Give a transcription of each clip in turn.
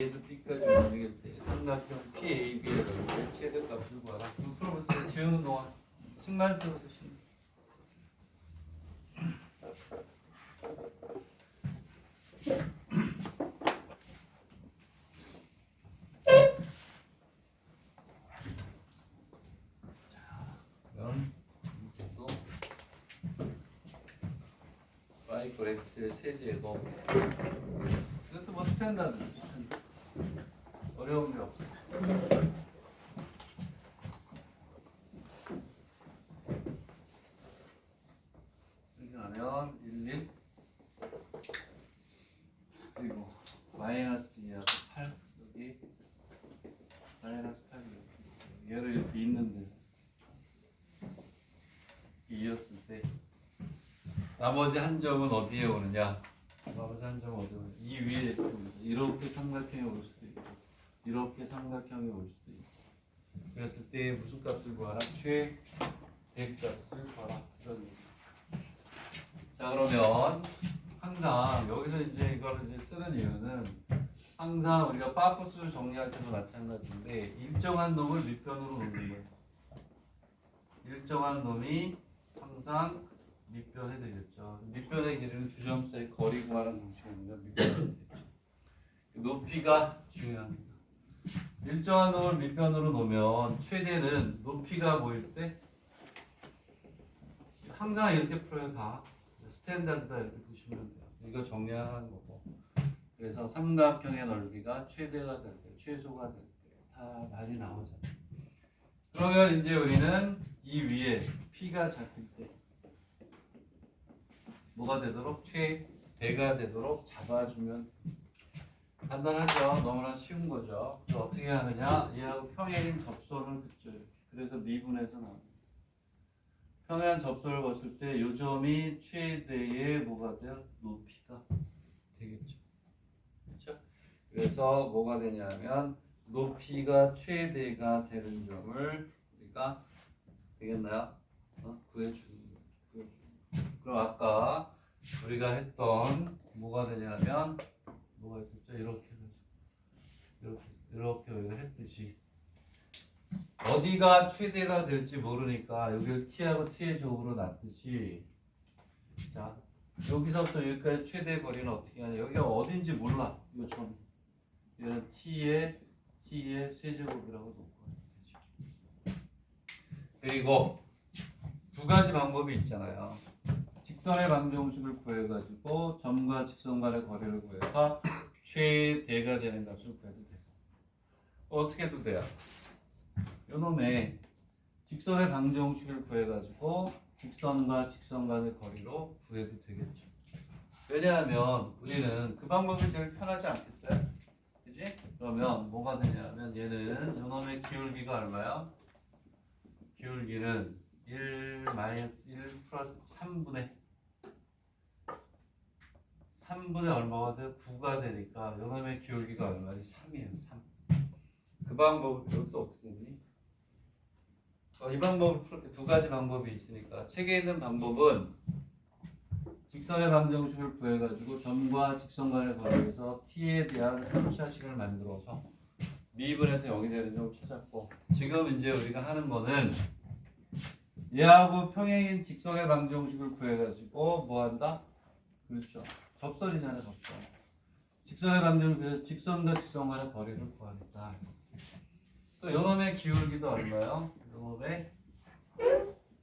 A에서 B까지 움직일 때 삼각형 PAB의 최대값을 구하라. 그럼 풀어보세요. 지우는 동안 식만 세워서 식. 그럼 이것도 y = x의 세제곱. 이것도 뭐 스탠다드. 어려운 게 없어. 이렇게 하면 1, 1 그리고 마이너스 2하고 8 여기 마이너스 8이 얘를 이렇게 있는데 2였을 때 나머지 한 점은 어디에 오느냐? 나머지 한 점은 어디에 오느냐? 이 위에 이렇게 삼각형이 올 수도 있고 이렇게 삼각형이 올 수도 있고 그랬을 때 무슨 값을 구하라? 최대값을 구하라. 이런 얘기. 자 그러면 항상 여기서 이제 이거를 이제 쓰는 이유는 항상 우리가 파푸스를 정리할 때도 마찬가지인데 일정한 놈을 밑변으로 놓는 거예요. 일정한 놈이 항상 밑변이 되겠죠. 밑변의 길이는 두 점 사이 거리 구하는 공식입니다. 밑변이 되겠죠. 높이가 중요합니다. 일정한 놈을 밑변으로 놓으면 최대는 높이가 보일 때 항상 이렇게 풀어요. 다 스탠다드다 이렇게 보시면 돼요. 이거 정리하는 거고. 그래서 삼각형의 넓이가 최대가 될 때, 최소가 될 때 다 많이 나오잖아요. 그러면 이제 우리는 이 위에 P가 잡힐 때 뭐가 되도록 최대가 되도록 잡아주면 간단하죠. 너무나 쉬운 거죠. 그래서 어떻게 하느냐? 얘하고 평행인 접선을 긋죠. 그래서 미분해서 나옵니다. 평행한 접선을 봤을 때 이 점이 최대의 뭐가 돼요? 높이가 되겠죠. 그렇죠? 그래서 뭐가 되냐면 높이가 최대가 되는 점을 우리가 되겠나요? 구해주는 거예요. 그럼 아까 우리가 했던 뭐가 되냐면 뭐가 있었죠? 이렇게 우리가 했듯이 어디가 최대가 될지 모르니까 여기를 t하고 t의 제곱으로 놨듯이 자 여기서부터 여기까지 최대 거리는 어떻게 하냐? 여기가 어딘지 몰라. 이 점. 얘는 t의 세제곱이라고 놓고 되죠. 그리고 두 가지 방법이 있잖아요. 직선의 방정식을 구해가지고 점과 직선 간의 거리를 구해서 최대가 되는 값을 구해도 돼요. 어떻게 해도 돼요? 요놈의 직선의 방정식을 구해가지고 직선과 직선 간의 거리로 구해도 되겠죠. 왜냐하면 우리는 그 방법이 제일 편하지 않겠어요? 그지? 그러면 뭐가 되냐면 얘는 요놈의 기울기가 얼마야? 기울기는 1 플러스 3분의 얼마가 돼? 9가 되니까 요놈의 기울기가 얼마지? 3이에요. 3. 그 방법을 여기서 어떻게 했니? 이 방법을 풀 때 두 가지 방법이 있으니까 책에 있는 방법은 직선의 방정식을 구해가지고 점과 직선 간의 거리에서 t에 대한 3차식을 만들어서 미분해서 0이 되는 점을 찾았고 지금 이제 우리가 하는 거는 얘하고 평행인 직선의 방정식을 구해가지고 뭐 한다? 그렇죠. 접선이잖아요. 접선. 직선의 방정식에서 직선과 직선 간의 거리를 구하겠다. 또 요놈의 기울기도 얼마요? 요놈의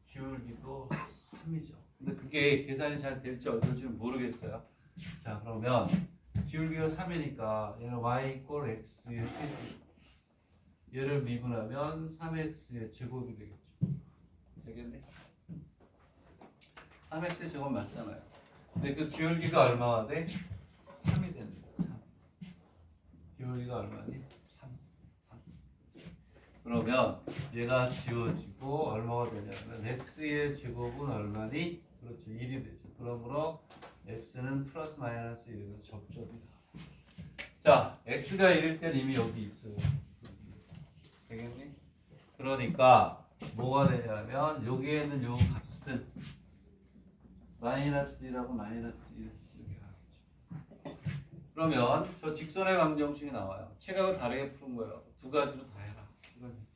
기울기도 3이죠. 근데 그게 계산이 잘 될지 어떨지는 모르겠어요. 자 그러면 기울기가 3이니까 얘는 y = x의 세제곱. 얘를 미분하면 3x의 제곱이 되겠죠. 되겠네? 3x의 제곱 맞잖아요. 근데 그 기울기가 얼마가 돼? 3이 됩니다. 3. 기울기가 얼마니? 3. 그러면 얘가 지워지고 얼마가 되냐면 x의 제곱은 얼마니? 그렇죠. 1이 되죠. 그러므로 x는 플러스 마이너스 1에서 접점이다. 자, x가 1일 땐 이미 여기 있어요. 되겠니? 그러니까 뭐가 되냐면 여기에는 요 값은 마이너스 1하고 마이너스 1 이렇게 하겠죠. 그러면 저 직선의 방정식이 나와요. 책하고 다르게 푸는 거예요. 두 가지로 다 해라. 이런 얘기지.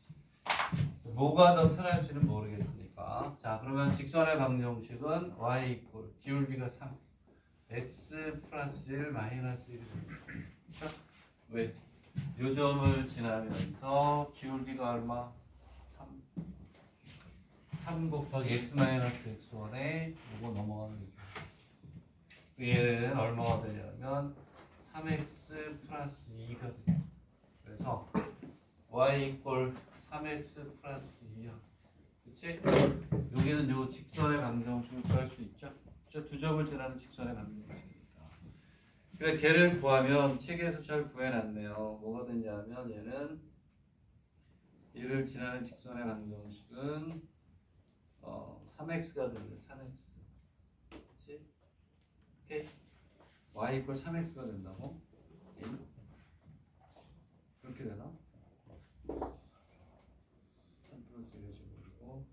뭐가 더 편할지는 모르겠으니까. 자, 그러면 직선의 방정식은 y 이퀄 기울기가 3 x 플러스 1 마이너스 1. 그렇죠? 왜? 요 점을 지나면서 기울기가 얼마? 3 곱하기 x 마이너스 x1에 요거 넘어가는 거죠. 얘는 얼마가 되냐면 3x 플러스 2가 돼요. 그래서 y 이퀄 3x 플러스 2야. 그치? 여기는 요 직선의 방정식을 구할 수 있죠? 두 점을 지나는 직선의 방정식이니까. 그래 걔를 구하면 책에서 잘 구해놨네요. 뭐가 되냐면 얘를 지나는 직선의 방정식은 3x가 되는데 3x. 그치? 오케이? y 이퀄 3x가 된다고? 그렇게 되나? 3 플러스 1을 집어버리고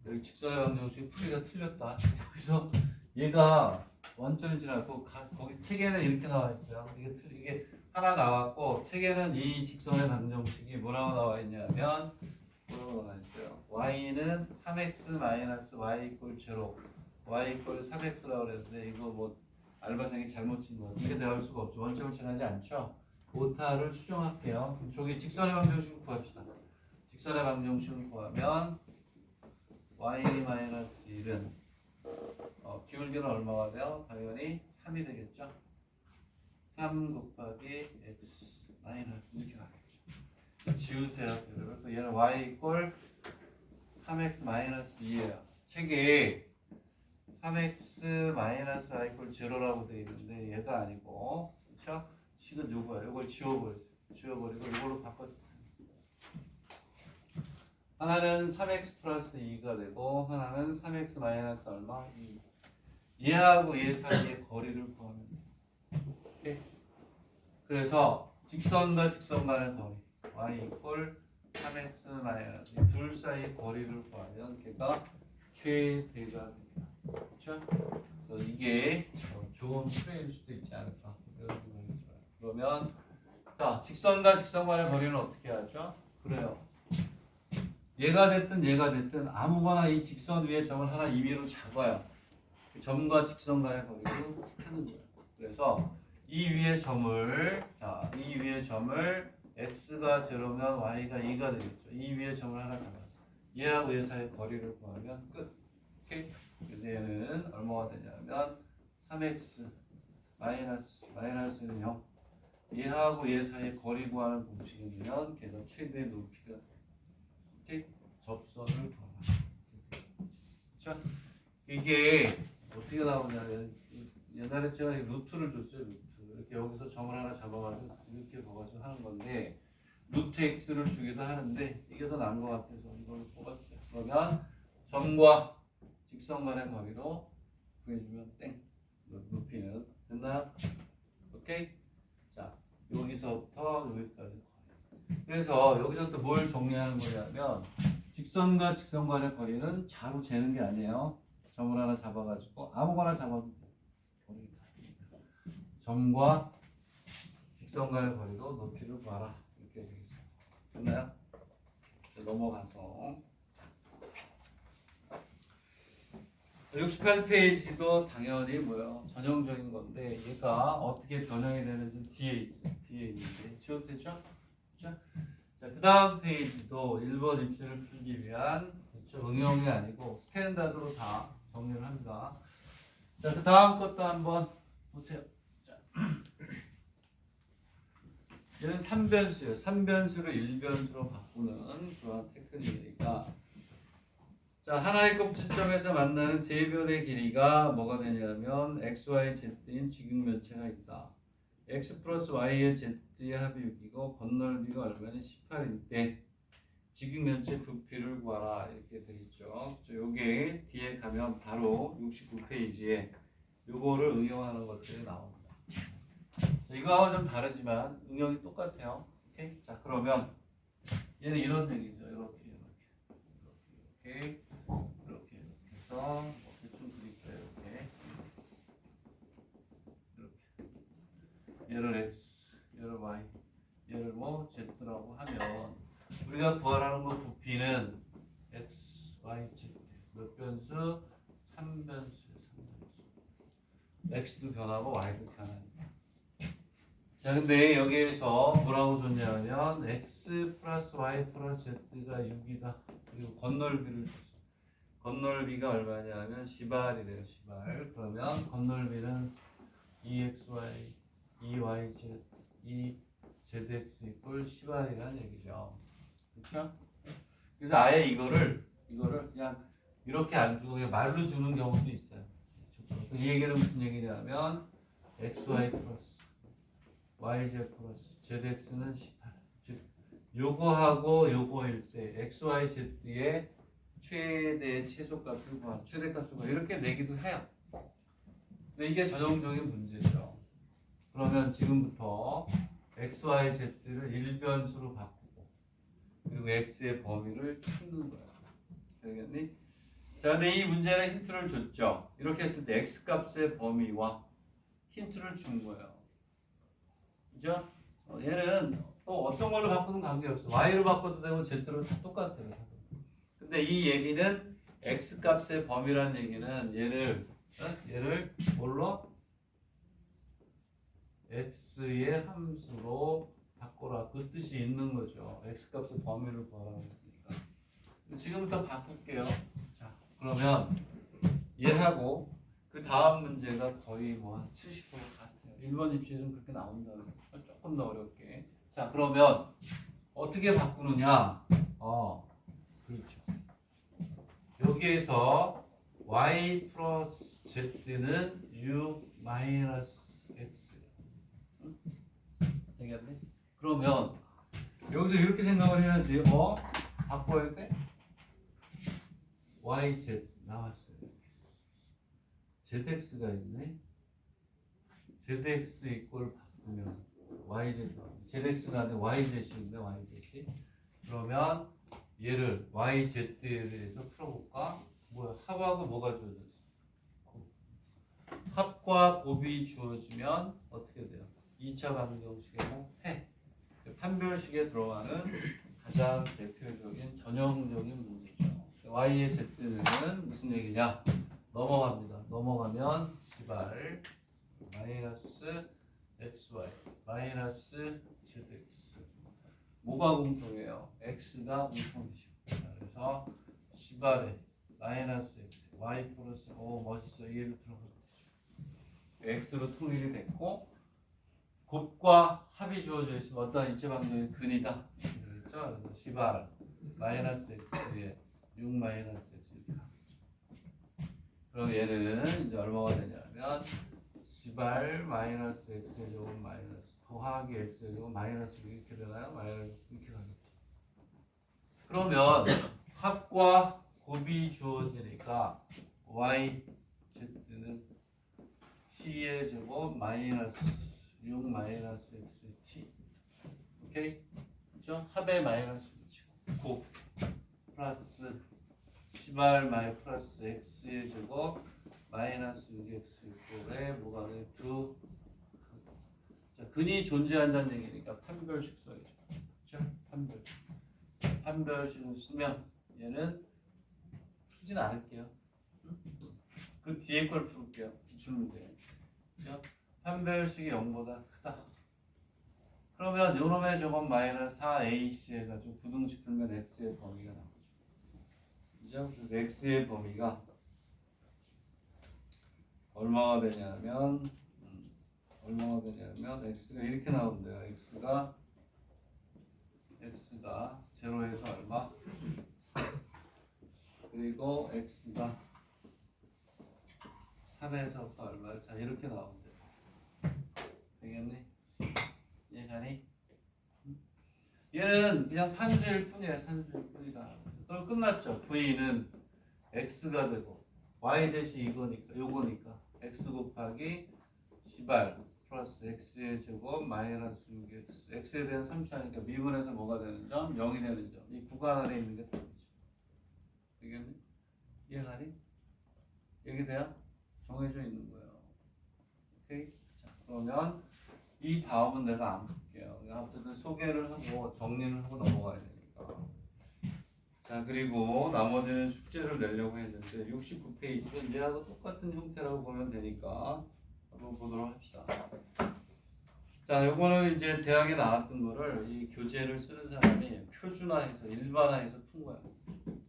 여기 직선의 방정식 풀이가 틀렸다. 그래서 얘가 원점을 지나고 거기 책에는 이렇게 나와 있어요. 이게 하나 나왔고 책에는 이 직선의 방정식이 뭐라고 나와 있냐면 뭐라고 나와 있어요. y는 3x 마이너스 y 이퀄 0 y 이퀄 3x라고 그랬는데 이거 뭐 알바생이 잘못 친 거. 이게 나올 수가 없죠. 원점을 지나지 않죠. 오타를 수정할게요. 그럼 저기 직선의 방정식을 구합시다. 직선의 방정식을 구하면 y-1은 기울기는 얼마가 돼요? 당연히 3이 되겠죠. 3 곱하기 x 마이너스 이렇게 나겠죠. 지우세요. 그래서 얘는 y 이퀄 3x 마이너스 2예요. 책에 3x 마이너스 y 이퀄 0라고 되어 있는데 얘가 아니고 그렇죠? 식은 요거예요. 이걸 지워버리고 이걸로 바꿨어요. 하나는 3x 플러스 2가 되고 하나는 3x 마이너스 얼마? 2. 얘하고 얘 사이의 거리를 구하면 돼요. 오케이? 그래서 직선과 직선 간의 거리 y 이퀄 3x 마이너스 둘 사이의 거리를 구하면 걔가 최대가 됩니다. 그렇죠? 그래서 이게 좋은 풀이일 수도 있지 않을까 이런 생각이 들어요. 그러면 자 직선과 직선 간의 거리는 어떻게 하죠? 그래요. 얘가 됐든 아무거나 이 직선 위에 점을 하나 임의로 잡아요. 점과 직선 간의 거리를 하는 거예요. 그래서 이 위에 점을 x가 0면 y가 2가 되겠죠. 이 위에 점을 하나 잡았어. 얘하고 얘 사이 거리를 구하면 끝. 오케이? 그래서 얘는 얼마가 되냐면 3x 마이너스는 0. 얘하고 얘 사이 거리 구하는 공식이면 걔가 최대 높이가 오케이? 접선을 구하라. 그렇죠? 이게 어떻게 나오냐면 옛날에 제가 루트를 줬어요. 루트. 이렇게 여기서 점을 하나 잡아가지고 이렇게 봐가지고 하는 건데 루트 x를 주기도 하는데 이게 더 나은 것 같아서 이걸 뽑았어요. 그러면 점과 직선 간의 거리로 구해주면 땡. 높이는 됐나요? 오케이? 자 여기서부터 여기까지. 그래서 여기서 또 뭘 정리하는 거냐면 직선과 직선 간의 거리는 자로 재는 게 아니에요. 점을 하나 잡아가지고 아무거나 잡아도 돼. 점과 직선 간의 거리도 높이를 구하라. 이렇게 되겠습니다. 됐나요? 넘어가서 68페이지도 당연히 뭐예요? 전형적인 건데 얘가 어떻게 변형이 되는지 뒤에 있어요. 뒤에 있는데 지워되죠? 그렇죠? 자, 그 다음 페이지도 1번 입시를 풀기 위한 그렇죠? 응용이 아니고 스탠다드로 다 정리를 합니다. 자, 그 다음 것도 한번 보세요. 자. 얘는 3변수예요. 3변수를 1변수로 바꾸는 그런 테크닉이니까 자, 하나의 꼭지점에서 만나는 세 변의 길이가 뭐가 되냐면 x, y, z인 직육면체가 있다. x 플러스 y의 z의 합이 6이고 건널비가 얼마나 18인데 직육면체 부피를 구하라 이렇게 되겠죠. 요게 뒤에 가면 바로 69페이지에 요거를 응용하는 것들이 나옵니다. 자, 이거하고 좀 다르지만 응용이 똑같아요. 오케이? 자, 그러면 얘는 이런 얘기죠. 이렇게 그래서 대충 그릴까요? 이렇게 얘를 x, 얘를 y, 얘를 뭐 z라고 하면 우리가 구하라는 거 부피는 x, y, z 몇 변수? 3변수에 3변수. x도 변하고 y도 변하니까. 자, 근데 여기에서 뭐라고 줬냐면 x 플러스 y 플러스 z가 6이다. 그리고 건널비를 줬어. 건널비가 얼마냐면 10R이래요. 10R. 그러면 건널비는 2xy, 2yz, 2zx 이꼴 10R이라는 얘기죠. 그렇죠? 그래서 아예 이거를 그냥 이렇게 안 주고 그냥 말로 주는 경우도 있어요. 이 얘기는 무슨 얘기냐면 xy 플러스 yz 플러스 zx는 18. 즉 요거하고 요거일 때 xyz의 최대 최소값을 구한 최대값을 구한 이렇게 내기도 해요. 근데 이게 전형적인 문제죠. 그러면 지금부터 xyz를 일변수로 바꾸고 그리고 x의 범위를 찾는 거야. 되겠니? 자, 근데 이 문제는 힌트를 줬죠. 이렇게 했을 때 x값의 범위와 힌트를 준 거예요. 그죠? 얘는 또 어떤 걸로 바꾸는 관계없어. y로 바꿔도 되고 z로 다 똑같아요. 근데 이 얘기는 x값의 범위라는 얘기는 얘를 뭘로? x의 함수로 바꿔라. 그 뜻이 있는 거죠. x값의 범위를 구하라고 했으니까. 지금부터 바꿀게요. 자, 그러면 얘하고 그 다음 문제가 거의 뭐 한 70% 같아요. 1번 입시에는 그렇게 나온다는 거. 조금 더 어렵게. 자, 그러면 어떻게 바꾸느냐? 그렇죠. 여기에서 y 플러스 z는 6 마이너스 x. 되겠네? 그러면 여기서 이렇게 생각을 해야지. 바꿔야 돼? yz 나왔어요. zx가 있네. zx 이꼴 바꾸면 yz zx가 아니라 yz인데 yz. 그러면 얘를 yz에 대해서 풀어볼까? 뭐야? 합하고 뭐가 주어졌어? 합과 곱이 주어지면 어떻게 돼요? 2차 방정식의 뭐 해. 판별식에 들어가는 가장 대표적인 전형적인 문제죠. y의 z는 무슨 얘기냐? 넘어갑니다. 넘어가면 시발 마이너스 xy 마이너스 zx 뭐가 공통해요? x가 공통이죠. 그래서 시발에 마이너스 x y 플러스 멋있어. 얘를 들어가죠. x로 통일이 됐고 곱과 합이 주어져 있으면 어떤 이체 방정의 근이다. 그렇죠? 그래서 시발 마이너스 x에 6 마이너스 x 이렇게 하겠죠. 그럼 얘는 이제 얼마가 되냐면 시발 마이너스 x의 제곱 마이너스 더하기 x의 제곱 마이너스 이렇게 되나요? 마이너스 이렇게 가겠죠. 그러면 합과 곱이 주어지니까 y z는 t의 제곱 마이너스 6 마이너스 x t. 오케이? 그죠? 합에 마이너스 붙이고 곱 플러스 시발 마이 플러스 x의 제곱 마이너스 6x 이꼴에 뭐가 돼? 두. 자, 근이 존재한다는 얘기니까 판별식 써야죠. 그렇죠? 판별식. 판별식을 쓰면 얘는 풀진 않을게요. 그 뒤에 걸 풀게요. 기출문제. 그렇죠? 판별식이 0보다 크다. 그러면 요놈의 저건 마이너스 4ac 해가지고 부등식 풀면 x의 범위가 나오죠. 그죠? 그래서 x의 범위가 얼마가 되냐면 x가 이렇게 나온대요. x가 0에서 얼마? 그리고 x가 3에서부터 얼마? 자, 이렇게 나온대요. 되겠니? 이해가니? 얘는 그냥 산수일 뿐이야. 산수일 뿐이다. 그럼 끝났죠. v는 x가 되고 yz이 이거니까 요거니까 x 곱하기 시발 플러스 x의 제곱 마이너스 6x x에 대한 삼수하니까 미분에서 뭐가 되는 점? 0이 되는 점. 이 구간 안에 있는 게 답이죠. 되겠니? 이해가니? 여기 대한 정해져 있는 거예요. 오케이? 자, 그러면 이 다음은 내가 안 볼게요. 어쨌든 소개를 하고 정리를 하고 넘어가야 되니까. 자, 그리고 나머지는 숙제를 내려고 했는데 69페이지는 얘하고 똑같은 형태라고 보면 되니까 한번 보도록 합시다. 자, 요거는 이제 대학에 나왔던 거를 이 교재를 쓰는 사람이 표준화해서 일반화해서 푼 거야.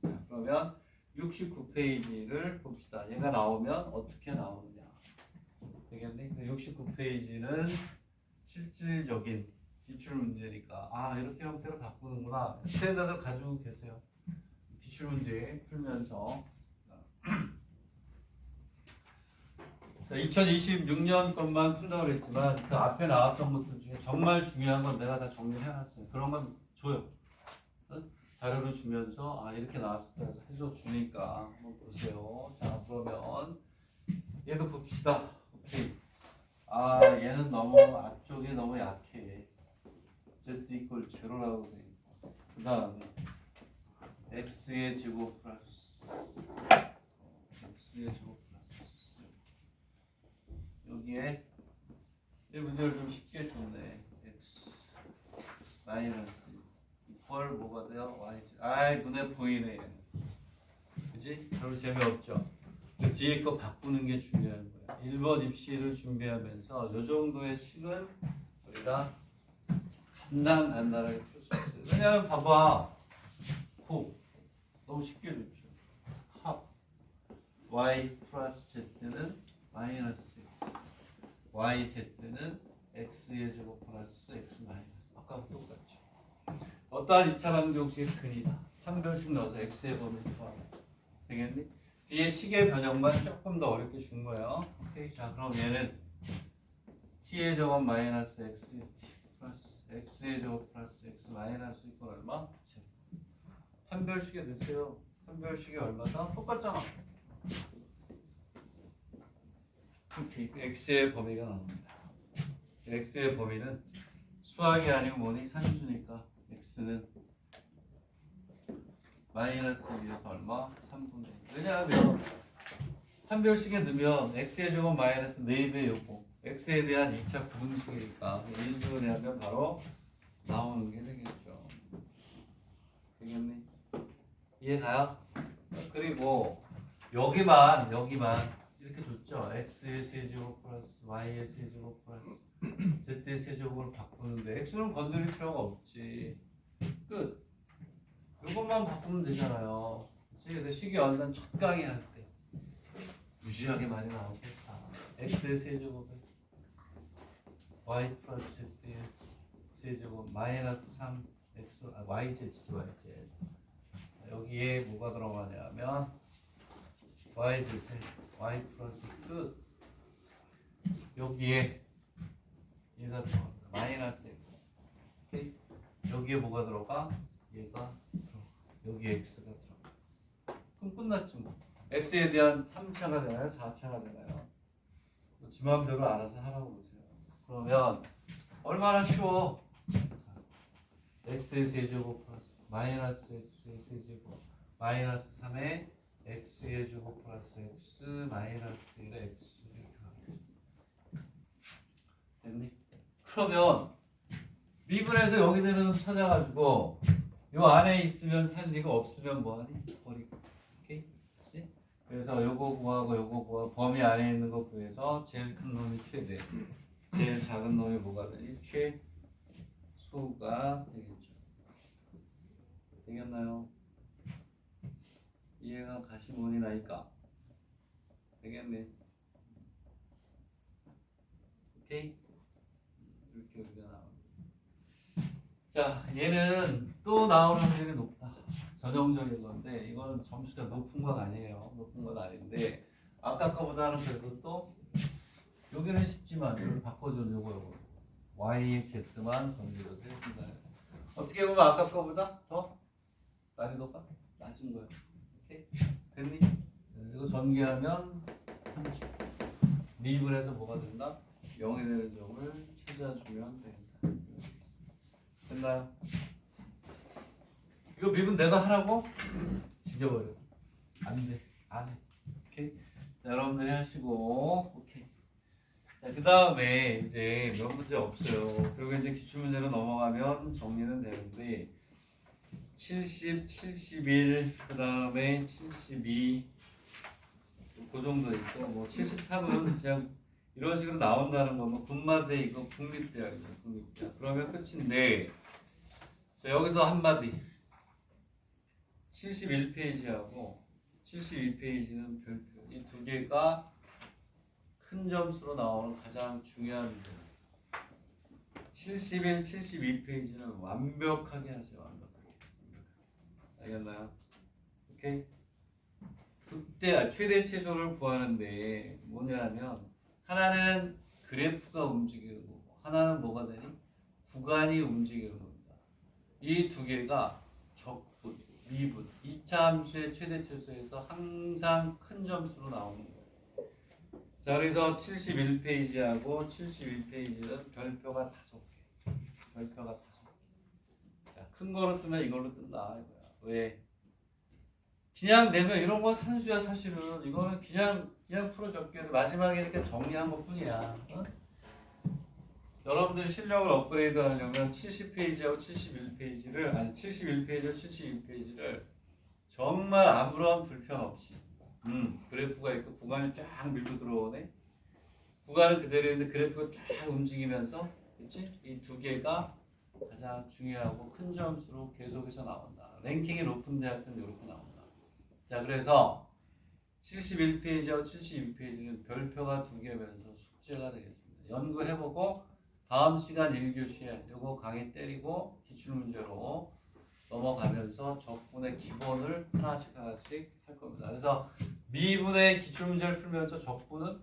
자, 그러면 69페이지를 봅시다. 얘가 나오면 어떻게 나오느냐. 되겠네? 69페이지는 실질적인 기출 문제니까 아 이렇게 형태로 바꾸는구나. 세대들 가지고 계세요. 기출 문제 풀면서 2026년 것만 푼다고 그랬지만 그 앞에 나왔던 것들 중에 정말 중요한 건 내가 다 정리를 해놨어요. 그런 건 줘요. 응? 자료를 주면서 아 이렇게 나왔을 때 해서 주니까 한번 보세요. 자 그러면 얘도 봅시다. 오케이. 아 얘는 너무 앞쪽이 너무 약해. z 이퀄 제로라고 돼 있고 그 다음에 x의 제곱 플러스 x의 제곱 플러스 여기에 이 문제를 좀 쉽게 줬네. x 마이너스 이퀄 뭐가 돼요? y 아이 눈에 보이네. 그지? 별로 재미없죠? 그 뒤에 거 바꾸는 게 중요한 거야. 1번 입시를 준비하면서 이 정도의 식은 우리가 간단하게 풀 수 있어요. 왜냐하면 봐봐. 코 너무 쉽게 줬죠. 합 y 플러스 z는 마이너스 x y z는 x의 제곱 플러스 x 마이너스 아까와 똑같죠. 어떠한 2차 방정식의 근이다. 한 별씩 넣어서 x의 범위를 구하면 되겠니? 뒤에 식의 변형만 조금 더 어렵게 준 거예요. 오케이. 자 그럼 얘는 t의 제곱 마이너스 x t 플러스 x의 제곱 플러스 x 마이너스 이건 얼마? 한 별씩에 넣으세요. 한 별씩이 얼마다? 똑같잖아. 오케이. x의 범위가 나옵니다. x의 범위는 수학이 아니고 뭐니? 산수니까 x는 마이너스 2에서 얼마? 3분의 1. 왜냐하면 한 별씩에 넣으면 x의 제곱 마이너스 4배 요거 x에 대한 2차 부등식이니까 인수분해 하면 바로 나오는 게 되겠죠. 되겠니? 이해 가요? 그리고 여기만 이렇게 줬죠. x의 세제곱 플러스 y의 세제곱 플러스 z의 세제곱을 바꾸는데 x는 건드릴 필요가 없지. 끝. 이것만 바꾸면 되잖아요. 그치? 식이 완전 첫 강의 할 때 무지하게 많이 나오겠다. x의 세제곱은 y 플러스 z의 세제곱 마이너스 3 x yz지 yz. 여기에 뭐가 들어가냐면 yz y 플러스 끝. 여기에 얘가 들어갑니다. 마이너스 x. 오케이? 여기에 뭐가 들어가? 얘가 들어가. 여기 x가 들어가. 그럼 끝났지 뭐. x에 대한 3차가 되나요? 4차가 되나요? 지 마음대로 알아서 하라고 보세요. 그러면 얼마나 쉬워? x의 세제곱 플러스 마이너스 x의 세제곱 마이너스 3의 x의 제곱 플러스 x 마이너스 1의 x 이렇게 가겠죠. 됐니? 그러면 미분에서 여기 되는 찾아가지고 요 안에 있으면 살리고 없으면 뭐하니? 버리고. 오케이? 그치? 그래서 요거 구하고 요거 구하고 범위 안에 있는 거 구해서 제일 큰 놈이 최대 제일 작은 놈이 뭐가 되니? 최소가 되겠죠. 되겠나요? 이해가 가시문이 나니까 되겠네. 오케이? 이렇게 우리가 나옵니다. 자, 얘는 또 나올 확률이 높다. 전형적인 건데 이거는 점수가 높은 건 아니에요. 높은 건 아닌데 아까 거보다는 그래도 또 여기는 쉽지만 이걸 바꿔주려고 요거 y, z만 건드려서 해준다. 어떻게 보면 아까 거보다 더 난이도가 낮은 거예요. 오케이? 됐니? 이거 전개하면 30. 미분해서 뭐가 된다? 0이 되는 점을 찾아주면 된다. 됐나요? 이거 미분 내가 하라고? 죽여버려. 안 돼. 안 해. 오케이? 자, 여러분들이 하시고 오케이. 자, 그 다음에 이제 몇 문제 없어요. 그리고 이제 기출문제로 넘어가면 정리는 되는데 70, 71, 그 다음에 72, 그 정도 있고 뭐 73은 그냥 이런 식으로 나온다는 거면 군마대 이거 국립대학이죠. 국립대학. 그러면 끝인데 자, 여기서 한마디 71페이지하고 72페이지는 별표 이 두 개가 큰 점수로 나오는 가장 중요한 문제예요. 71, 72페이지는 완벽하게 하세요. 완벽하게. 알겠나요? 오케이? 극대 최대 최소를 구하는데 뭐냐면 하나는 그래프가 움직이는 거고 하나는 뭐가 되니? 구간이 움직이는 겁니다. 이 두 개가 적분, 미분, 2차 함수의 최대 최소에서 항상 큰 점수로 나오는 거예요. 자, 그래서 71페이지하고 71페이지는 별표가 5개. 별표가 5개. 자, 큰 거로 뜨면 이걸로 뜬다. 이거야. 왜? 그냥 내면 이런 건 산수야, 사실은. 이거는 그냥 풀어 적게 마지막에 이렇게 정리한 것 뿐이야. 어? 여러분들 실력을 업그레이드 하려면 70페이지하고 71페이지를, 아니, 71페이지와 72페이지를 정말 아무런 불편 없이 그래프가 있고 구간이 쫙 밀고 들어오네. 구간은 그대로 있는데 그래프가 쫙 움직이면서 그치? 이 두 개가 가장 중요하고 큰 점수로 계속해서 나온다. 랭킹이 높은 대학은 이렇게 나온다. 자, 그래서 71페이지와 72페이지는 별표가 두 개면서 숙제가 되겠습니다. 연구해보고 다음 시간 1교시에 요거 강의 때리고 기출문제로 넘어가면서 적분의 기본을 하나씩 할 겁니다. 그래서 미분의 기출문제를 풀면서 적분은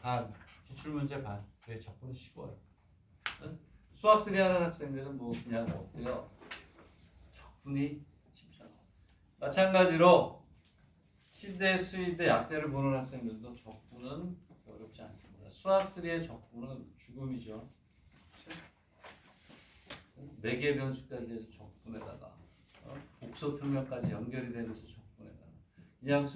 반, 기출문제 반. 왜 적분은 쉬워요. 응? 수학쓰리 하는 학생들은 뭐 그냥 어때요? 적분이 쉽잖아. 마찬가지로 치대, 수의대, 약대를 보는 학생들도 적분은 어렵지 않습니다. 수학쓰리의 적분은 죽음이죠. 매개 변수까지 해서 적분에다가 복소 평면까지 연결이 되면서 적분에다가 그냥